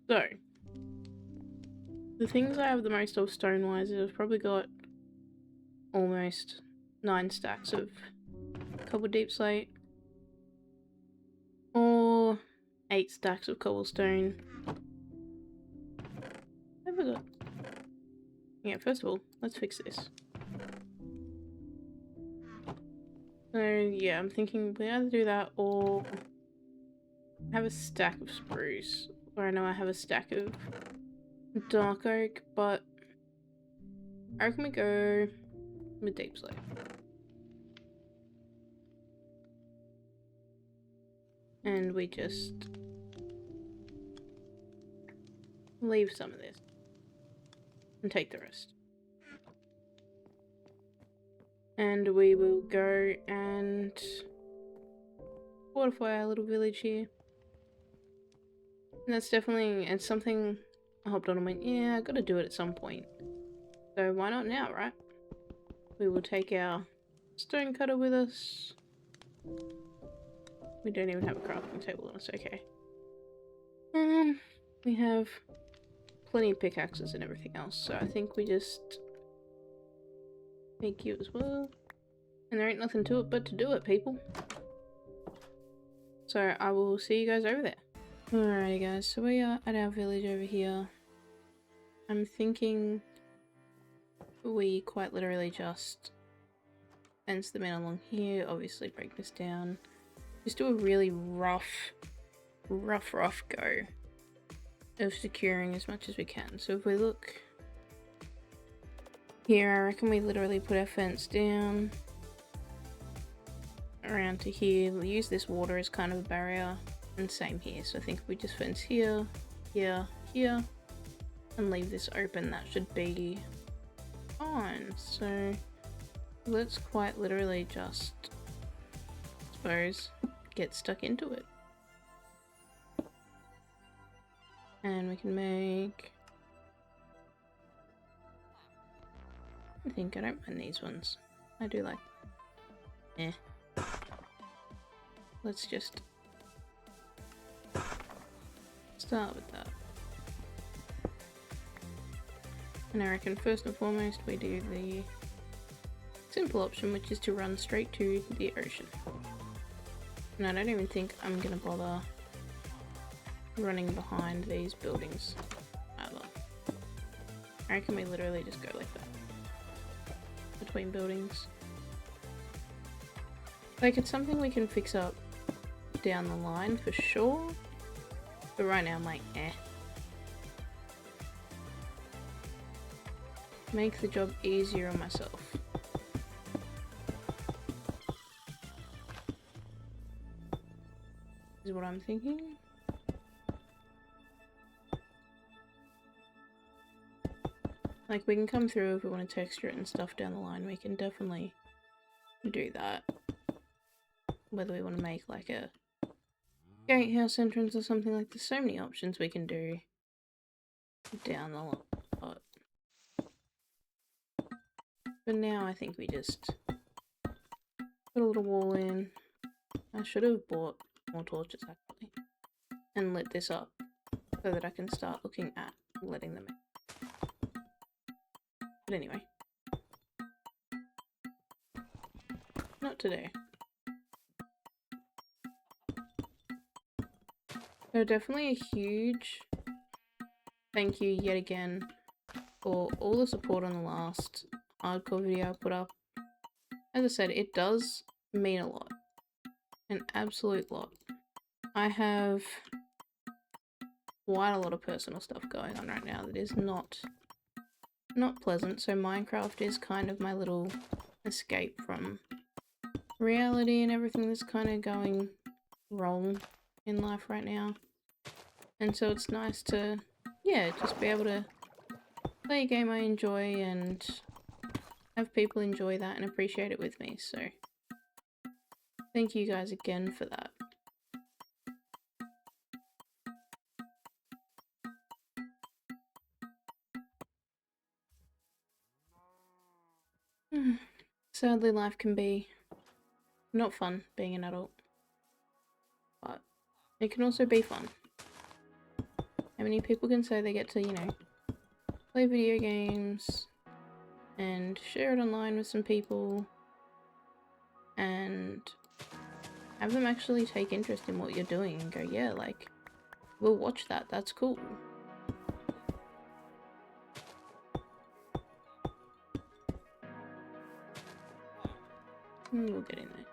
So, the things I have the most of stone-wise is I've probably got almost 9 stacks of cobble deep slate, or 8 stacks of cobblestone. Have I got? Yeah, first of all, let's fix this. So yeah, I'm thinking we either do that or have a stack of spruce. Or I know I have a stack of dark oak, but I reckon we go with deep slate. And we just leave some of this and take the rest. And we will go and fortify our little village here. And that's definitely, it's something I hopped on and went, yeah, I gotta do it at some point. So why not now, right? We will take our stone cutter with us. We don't even have a crafting table on us, okay. We have plenty of pickaxes and everything else, so I think we just make you as well. And there ain't nothing to it but to do it, people. So I will see you guys over there. Alrighty guys, so we are at our village over here. I'm thinking we quite literally just fence them in along here, obviously break this down. Just do a really rough go of securing as much as we can. So if we look here, I reckon we literally put our fence down around to here. We'll use this water as kind of a barrier, and same here. So I think if we just fence here, here, here, and leave this open, that should be fine. So let's quite literally just, I suppose, get stuck into it. And we can make, I think I don't mind these ones. I do like them. Let's just start with that. And I reckon first and foremost we do the simple option, which is to run straight to the ocean. And I don't even think I'm gonna bother running behind these buildings either. I reckon we literally just go like that between buildings. Like, it's something we can fix up down the line for sure, but right now I'm like, eh. Make the job easier on myself. Is what I'm thinking. Like, we can come through if we want to texture it and stuff down the line, we can definitely do that. Whether we want to make like a gatehouse entrance or something like this, so many options we can do down the line. But for now, I think we just put a little wall in. I should have bought more torches actually, and lit this up so that I can start looking at letting them in. But anyway, not today. So definitely a huge thank you yet again for all the support on the last hardcore video I put up. As I said, it does mean a lot. An absolute lot. I have quite a lot of personal stuff going on right now that is not pleasant, so Minecraft is kind of my little escape from reality and everything that's kind of going wrong in life right now. And so it's nice to, yeah, just be able to play a game I enjoy and have people enjoy that and appreciate it with me, so thank you guys again for that. Sadly, life can be not fun being an adult, but it can also be fun. How many people can say they get to, you know, play video games and share it online with some people and have them actually take interest in what you're doing and go, yeah, like, we'll watch that, that's cool. We'll get in there.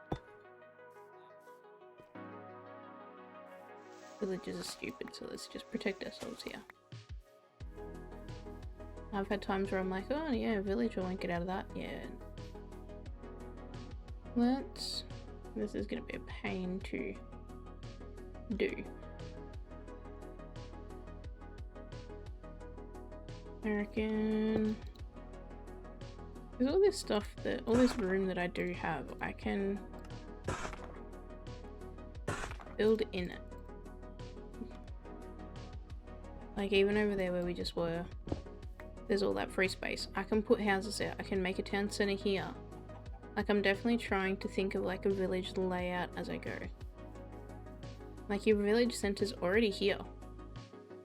Villages are stupid, so let's just protect ourselves here. I've had times where I'm like, oh yeah, village, I won't get out of that. Yeah. This is gonna be a pain to do. I reckon... Because all this stuff, all this room that I do have, I can build in it. Like even over there where we just were, there's all that free space. I can put houses there. I can make a town center here. Like I'm definitely trying to think of like a village layout as I go. Like your village center's already here.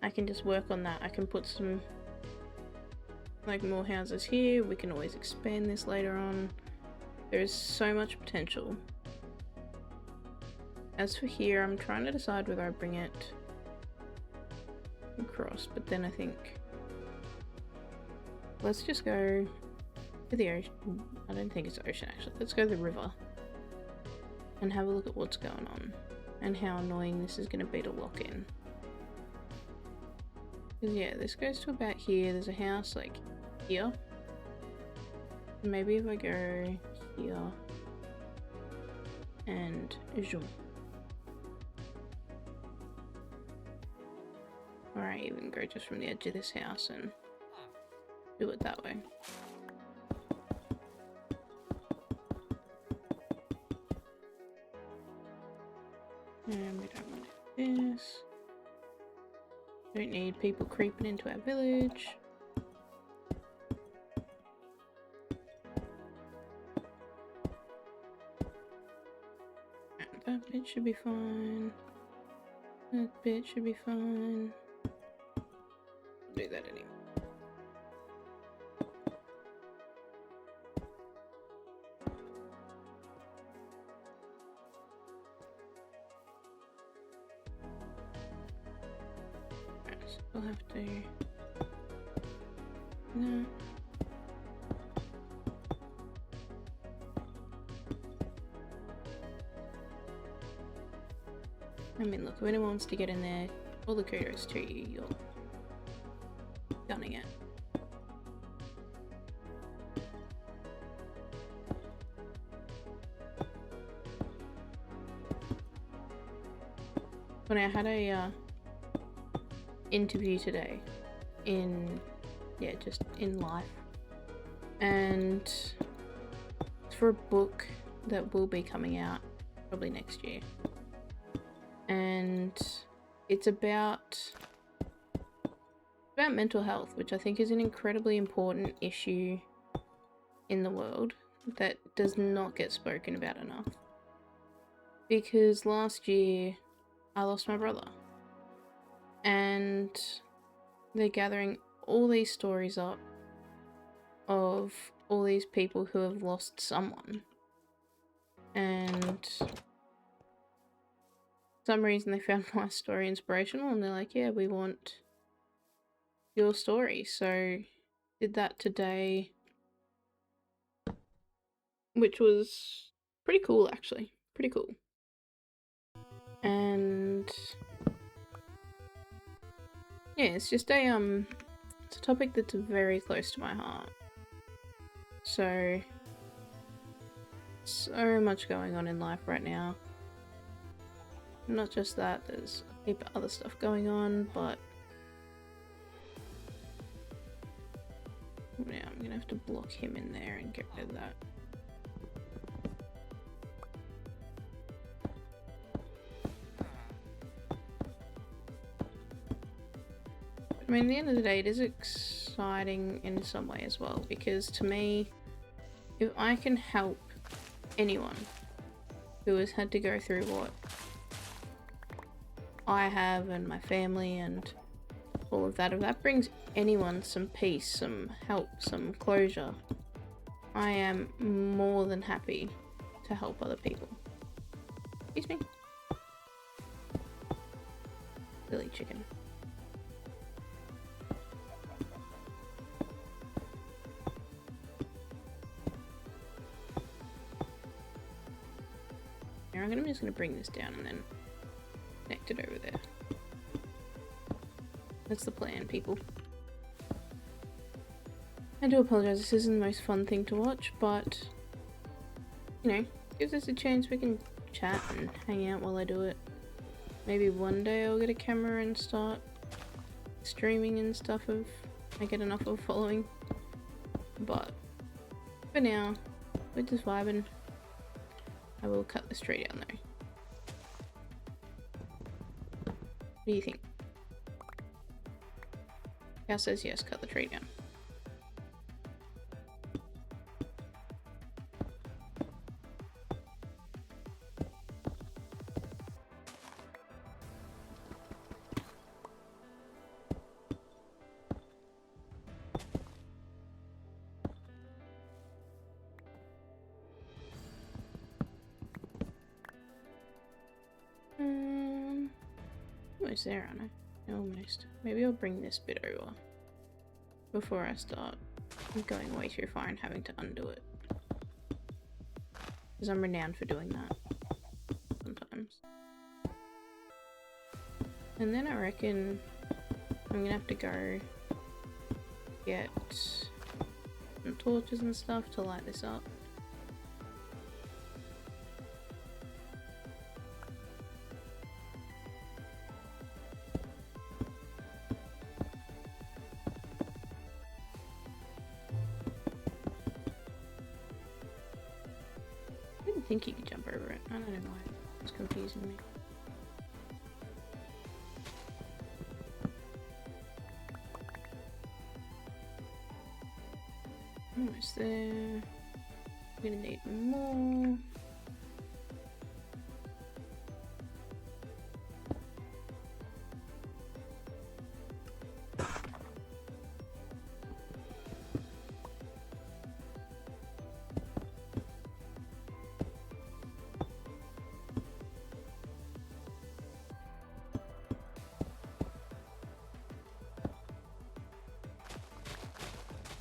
I can just work on that. I can put some like more houses here. We can always expand this later on. There is so much potential. As for here, I'm trying to decide whether I bring it across, but then I think let's just go to the ocean. I don't think it's ocean actually. Let's go to the river and have a look at what's going on and how annoying this is going to be to lock in. Because yeah, this goes to about here. There's a house like here. Maybe if I go here and zoom. Or I even go just from the edge of this house and do it that way. And we don't want to do this. Don't need people creeping into our village. And that bit should be fine. That bit should be fine. Do that anyway. Right, so we'll have to... No. I mean, look, if anyone wants to get in there, all the kudos to you, you're gunning it. When I had a interview today in, yeah, just in life, and it's for a book that will be coming out probably next year, and it's about mental health, which I think is an incredibly important issue in the world that does not get spoken about enough. Because last year I lost my brother, and they're gathering all these stories up of all these people who have lost someone, and for some reason they found my story inspirational and they're like, yeah, we want your story. So did that today, which was pretty cool actually, pretty cool. And yeah, it's just a it's a topic that's very close to my heart. So much going on in life right now. Not just that, there's a heap of other stuff going on, but yeah, I'm gonna have to block him in there and get rid of that. I mean, at the end of the day, it is exciting in some way as well, because to me, if I can help anyone who has had to go through what I have and my family and all of that. If that brings anyone some peace, some help, some closure, I am more than happy to help other people. Excuse me. Silly chicken. Now I'm just gonna bring this down and then connect it over there. That's the plan, people. I do apologize, this isn't the most fun thing to watch, but you know, gives us a chance we can chat and hang out while I do it. Maybe one day I'll get a camera and start streaming and stuff if I get enough of a following. But for now, we're just vibing. I will cut this tree down though. What do you think? Cal says yes, cut the tree down. Almost there, aren't I? Almost. Maybe I'll bring this bit over before I start going way too far and having to undo it. Because I'm renowned for doing that sometimes. And then I reckon I'm gonna have to go get some torches and stuff to light this up. I think you could jump over it. I don't know why. It's confusing me. Almost there. I'm gonna need more.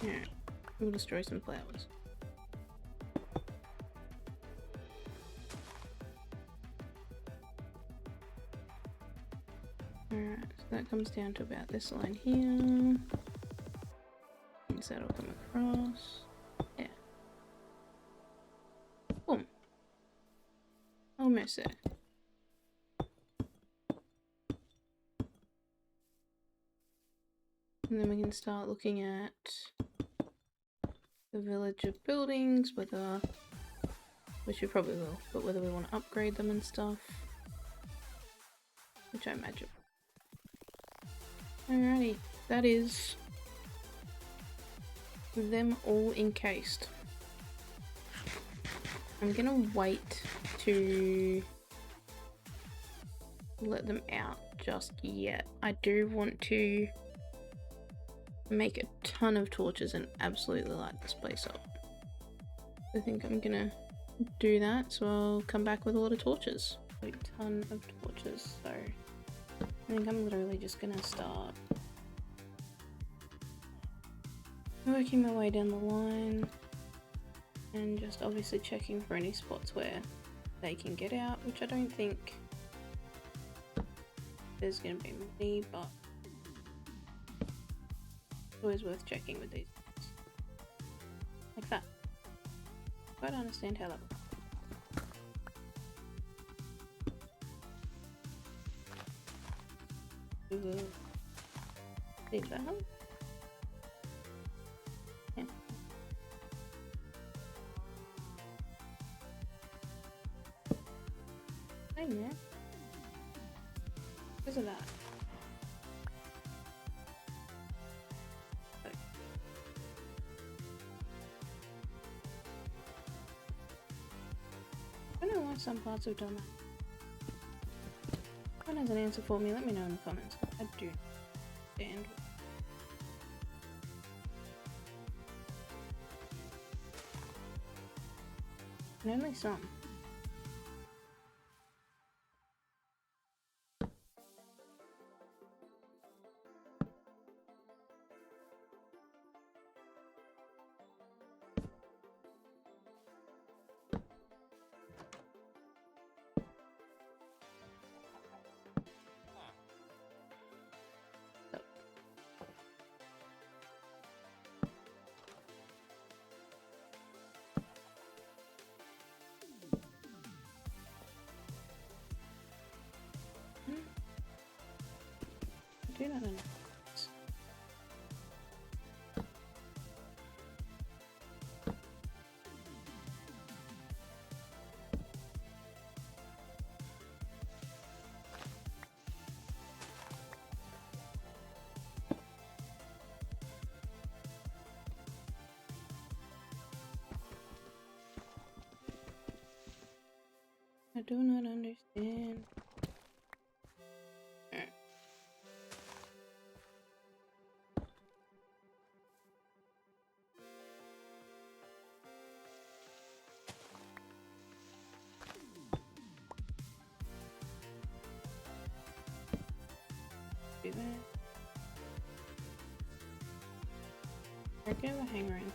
Yeah, we'll destroy some flowers. Alright, so that comes down to about this line here. Means that'll come across. Yeah. Boom. Almost there. And then we can start looking at the village of buildings, whether, which we probably will, but whether we want to upgrade them and stuff, which I imagine. Alrighty, that is them all encased. I'm gonna wait to let them out just yet. I do want to make a ton of torches and absolutely light this place up. I think I'm gonna do that, so I'll come back with a lot of torches. A ton of torches, so I think I'm literally just gonna start working my way down the line and just obviously checking for any spots where they can get out, which I don't think there's gonna be many, but always worth checking with these ones. Like that. I don't understand how that works. We will leave that. Yeah. Same there. Because of that. I don't know why some parts have done that. If anyone has an answer for me, let me know in the comments. I do understand. And only some. Do that in. I do not understand. Do that. I can have a hang around.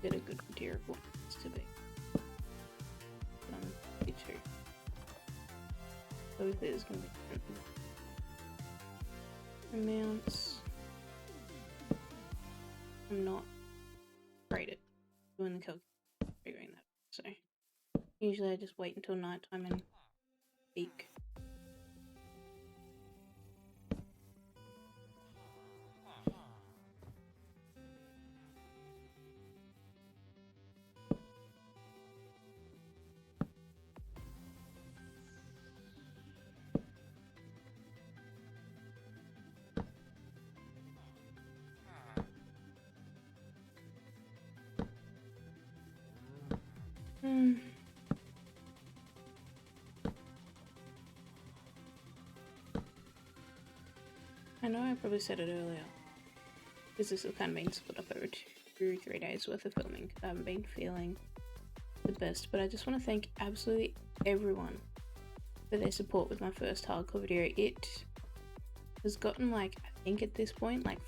Get a good idea of what it needs to be. Picture. Obviously there's gonna be different amounts. I'm not great at doing the figuring that, so usually I just wait until nighttime and peek. I know I probably said it earlier, because this has kind of been split up over 2-3 days worth of filming. I haven't been feeling the best, but I just want to thank absolutely everyone for their support with my first hardcore video. It has gotten, like, I think at this point, like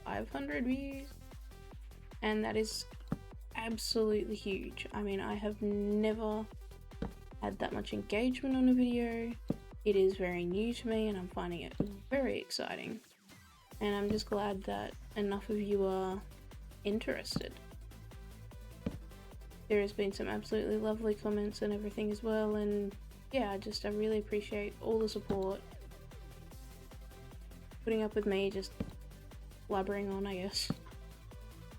500 views, and that is absolutely huge. I mean, I have never had that much engagement on a video. It is very new to me and I'm finding it very exciting, and I'm just glad that enough of you are interested. There has been some absolutely lovely comments and everything as well, and yeah, I really appreciate all the support, putting up with me just blabbering on, I guess,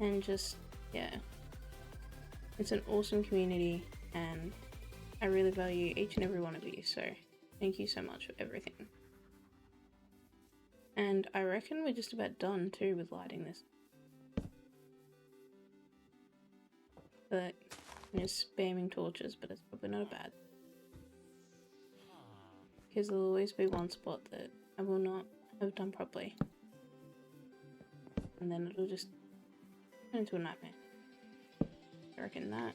and just, yeah, it's an awesome community and I really value each and every one of you, so thank you so much for everything. And I reckon we're just about done too with lighting this. But I'm just spamming torches, but it's probably not a bad. Because there'll always be one spot that I will not have done properly. And then it'll just turn into a nightmare. I reckon that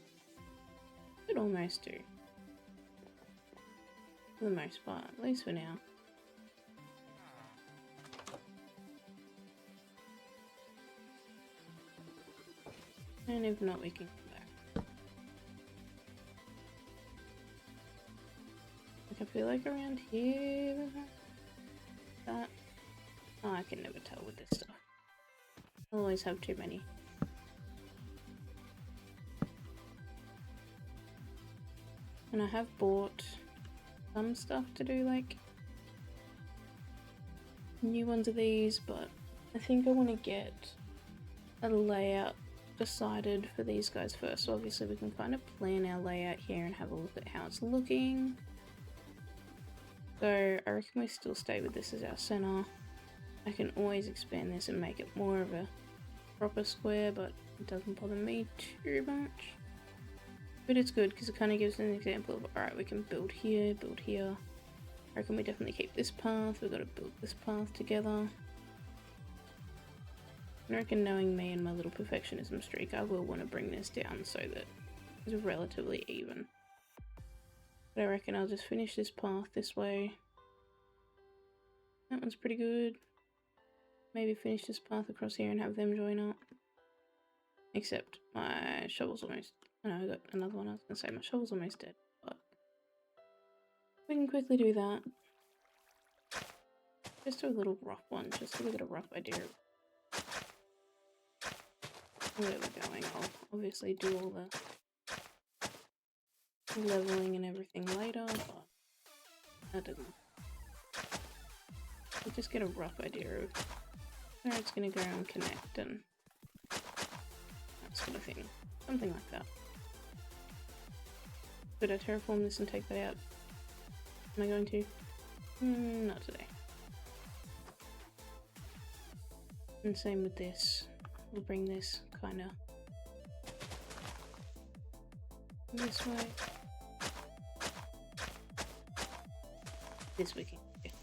could almost do. For the most part, at least for now. And if not, we can come back. Like, I feel like around here, that. Oh, I can never tell with this stuff. I always have too many. And I have bought some stuff to do, like new ones of these, but I think I want to get a layout decided for these guys first. So obviously we can kind of plan our layout here and have a look at how it's looking. So I reckon we still stay with this as our center. I can always expand this and make it more of a proper square, but it doesn't bother me too much. But it's good because it kind of gives an example of, alright, we can build here, I reckon we definitely keep this path. We've got to build this path together. I reckon, knowing me and my little perfectionism streak, I will want to bring this down so that it's relatively even. But I reckon I'll just finish this path this way. That one's pretty good. Maybe finish this path across here and have them join up. Except my shovel's almost... Oh no, I got another one. I was going to say my shovel's almost dead. But we can quickly do that. Just do a little rough one, just so we get a rough idea of where we're going. I'll obviously do all the leveling and everything later, but that didn't. We'll just get a rough idea of where it's going to go and connect and that sort of thing. Something like that. Could I terraform this and take that out? Am I going to? Not today. And same with this. We'll bring this kind of this way. This we can get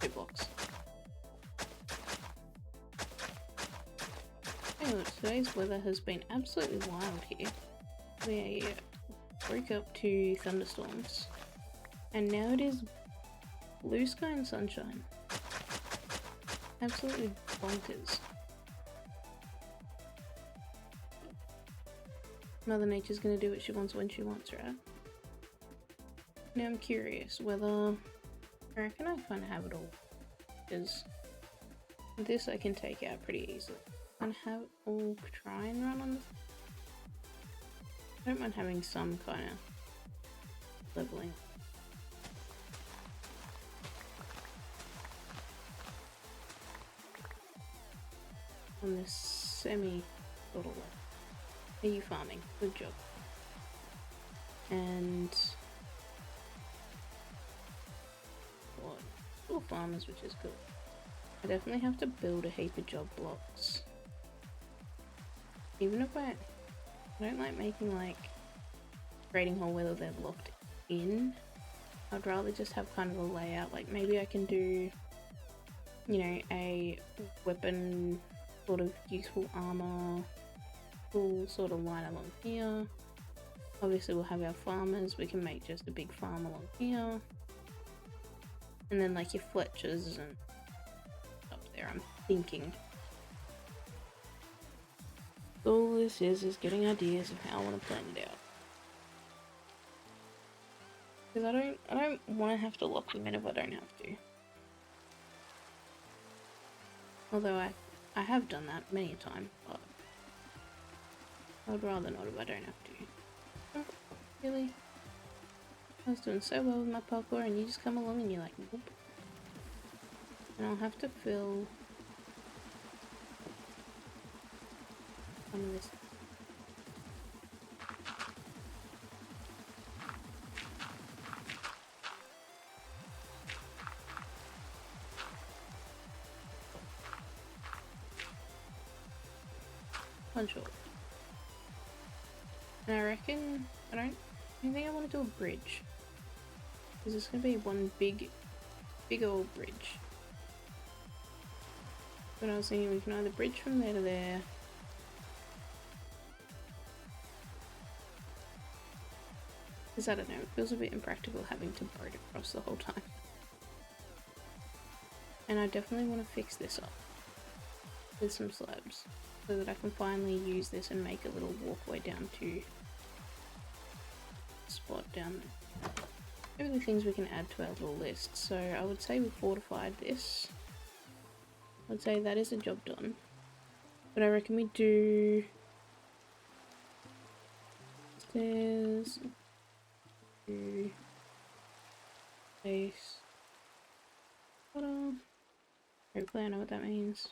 2 blocks. Anyway, today's weather has been absolutely wild here. We woke up to thunderstorms, and now it is blue sky and sunshine. Absolutely bonkers. Mother Nature's gonna do what she wants when she wants, right? Now I'm curious whether... I reckon I kind of have it all. Because this I can take out pretty easily. And have it all try and run on this. I don't mind having some kind of leveling. On this semi sort of level. Are you farming? Good job. And little farmers, which is good. I definitely have to build a heap of job blocks. Even if I don't like making like grading hole whether they're locked in. I'd rather just have kind of a layout. Like maybe I can do, you know, a weapon sort of useful armor full sort of line along here. Obviously we'll have our farmers. We can make just a big farm along here. And then like your Fletchers and up there, I'm thinking. All this is getting ideas of how I want to plan it out. Because I don't want to have to lock them in if I don't have to. Although I have done that many a time, but I'd rather not if I don't have to. Oh, really? I was doing so well with my parkour and you just come along and you're like, nope. And I'll have to fill some of this. Punch hole. And I reckon, I think I want to do a bridge. Because it's going to be one big old bridge. But I was thinking we can either bridge from there to there. Because I don't know, it feels a bit impractical having to boat across the whole time. And I definitely want to fix this up with some slabs. So that I can finally use this and make a little walkway down to the spot down there. Maybe the things we can add to our little list. So I would say we fortified this. I would say that is a job done. But I reckon we do stairs, do base, bottom. Hopefully I know what that means.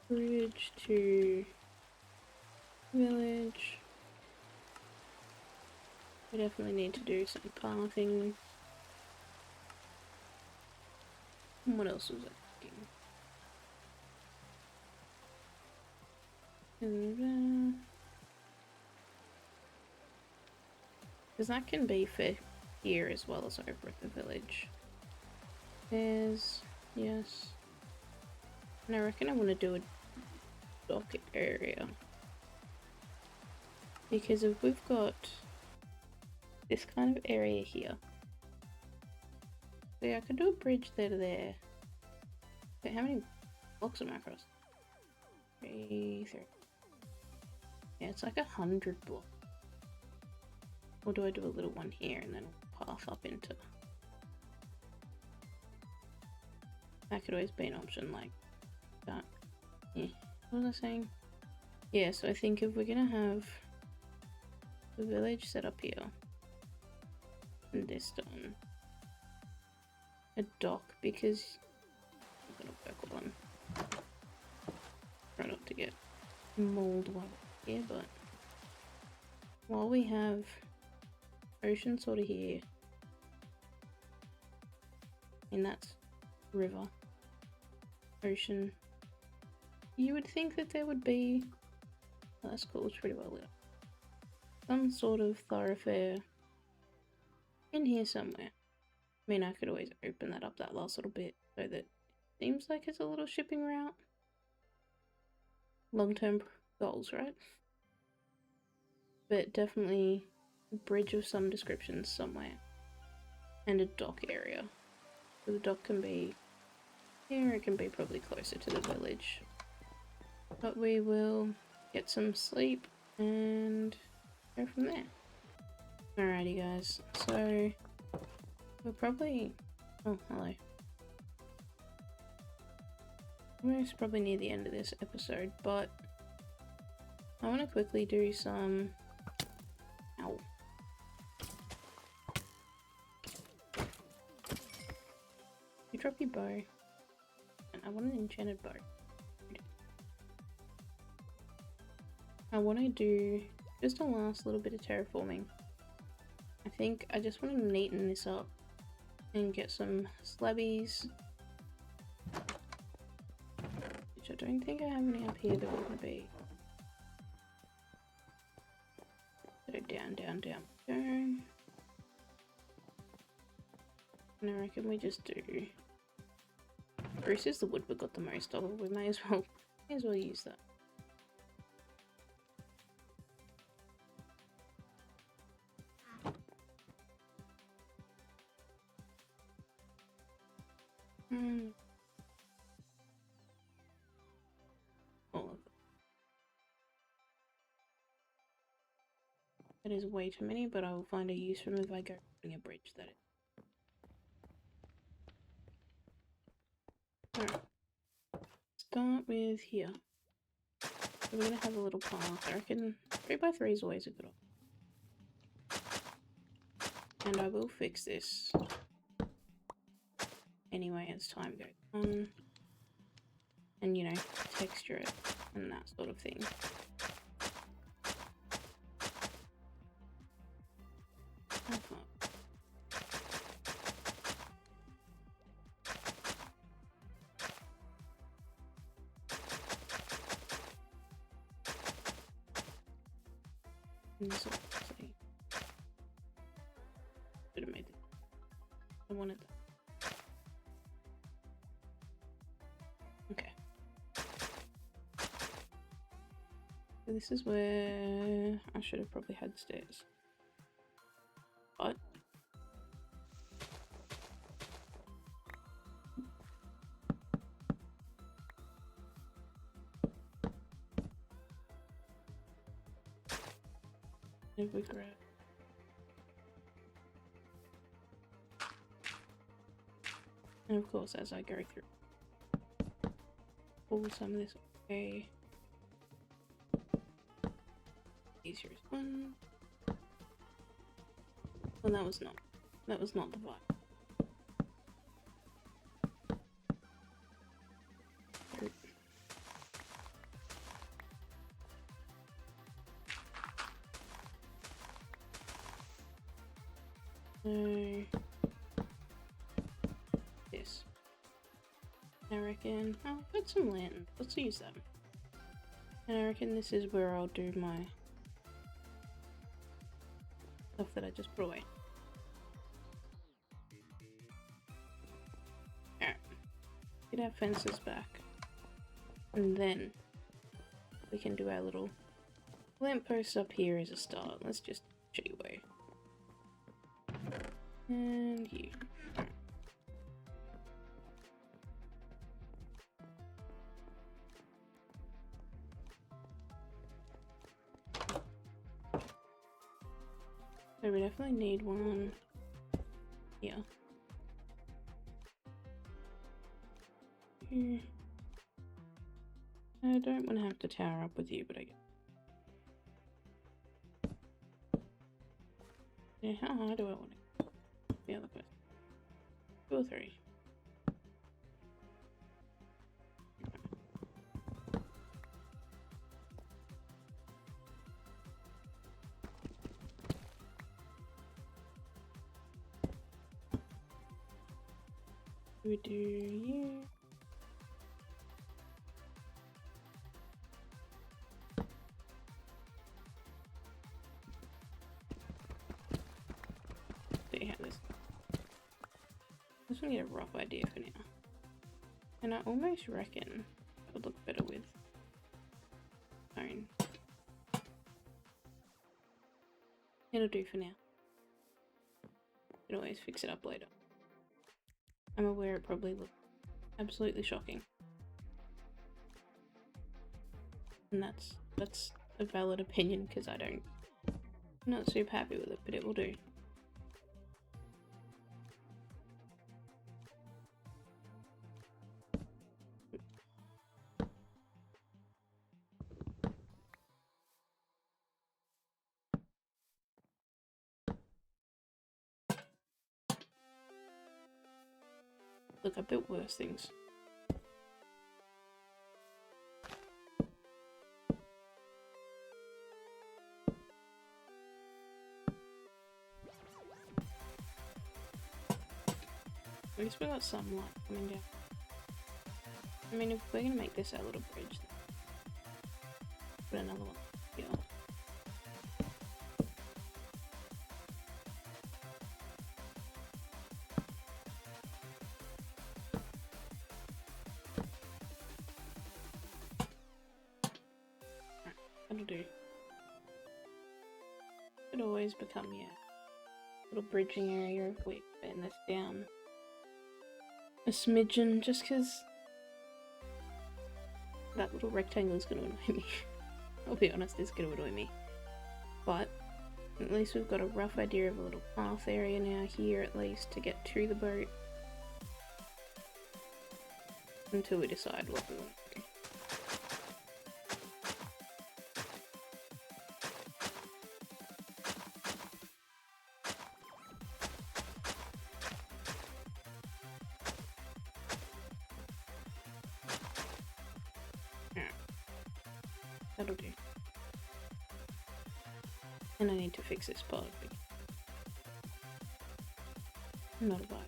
Bridge to village. We definitely need to do some pathing. And what else was I thinking? Because that can be for here as well as over at the village. There's... yes. And I reckon I want to do a dock area. Because if we've got this kind of area here. So yeah, I could do a bridge there to there. Okay, how many blocks am I across? 3. Yeah, it's like 100 blocks. Or do I do a little one here and then path up into... That could always be an option like that. Yeah. What was I saying? Yeah, so I think if we're gonna have the village set up here and this done, a dock, because I'm gonna work on try not to get mauled while here, but while we have ocean sort of here, and that's river, ocean, you would think that there would be, oh, that's cool, it's pretty well lit up, some sort of thoroughfare in here somewhere. I mean, I could always open that up that last little bit so that it seems like it's a little shipping route. Long-term goals, right? But definitely a bridge of some description somewhere. And a dock area. So the dock can be here, it can be probably closer to the village. But we will get some sleep and go from there. Alrighty guys, so we're probably... oh, hello. Almost probably near the end of this episode, but I want to quickly do some... ow. You drop your bow. And I want an enchanted bow. I want to do just a last little bit of terraforming. I think I just want to neaten this up and get some slabbies. Which I don't think I have any up here that would be. So down, down, down, down. And I reckon we just do... Bruce is the wood we got the most of. We may as well use that. All of it. That is way too many, but I will find a use for them if I go building a bridge, that is. Alright. Start with here. So we're gonna have a little path. I reckon 3x3 is always a good option. And I will fix this anyway as time goes on. And, you know, texture it and that sort of thing. Should have made it. I wanted that. Okay. So this is where I should have probably had stairs. But if we grab and of course as I go through pull some of this away. Easier as one. Well, that was not the vibe. So this. I reckon I've got some land. Let's use them. And I reckon this is where I'll do my stuff that I just put away. Alright. Get our fences back. And then we can do our little lamppost up here as a start. Let's just show you where. And you. So we definitely need one here. I don't want to have to tower up with you, but I get. Yeah, how high do I want it? The other person. 2 or 3. We do you. See how this. This one get a rough idea for now, and I almost reckon it would look better with stone. It'll do for now. You can always fix it up later. I'm aware it probably looks absolutely shocking. And that's a valid opinion because I'm not super happy with it, but it will do. Look, I built worse things. I guess we got some light coming down. I mean, if we're gonna make this our little bridge, put another one here. That'll do. It'll always become, yeah, little bridging area if we bend this down a smidgen, just because that little rectangle is going to annoy me. I'll be honest, it's going to annoy me. But at least we've got a rough idea of a little path area now here, at least, to get to the boat. Until we decide what we want to do. That'll do. And I need to fix this part. Not a bite.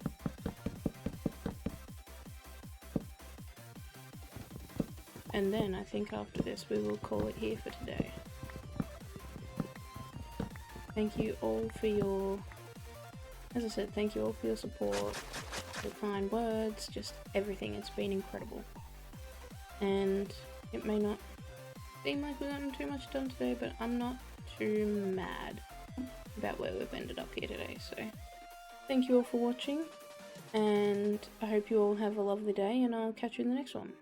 And then I think after this we will call it here for today. Thank you all for your, as I said, thank you all for your support, your kind words, just everything. It's been incredible. And it may not seem like we've gotten too much done today, but I'm not too mad about where we've ended up here today. So thank you all for watching, and I hope you all have a lovely day, and I'll catch you in the next one.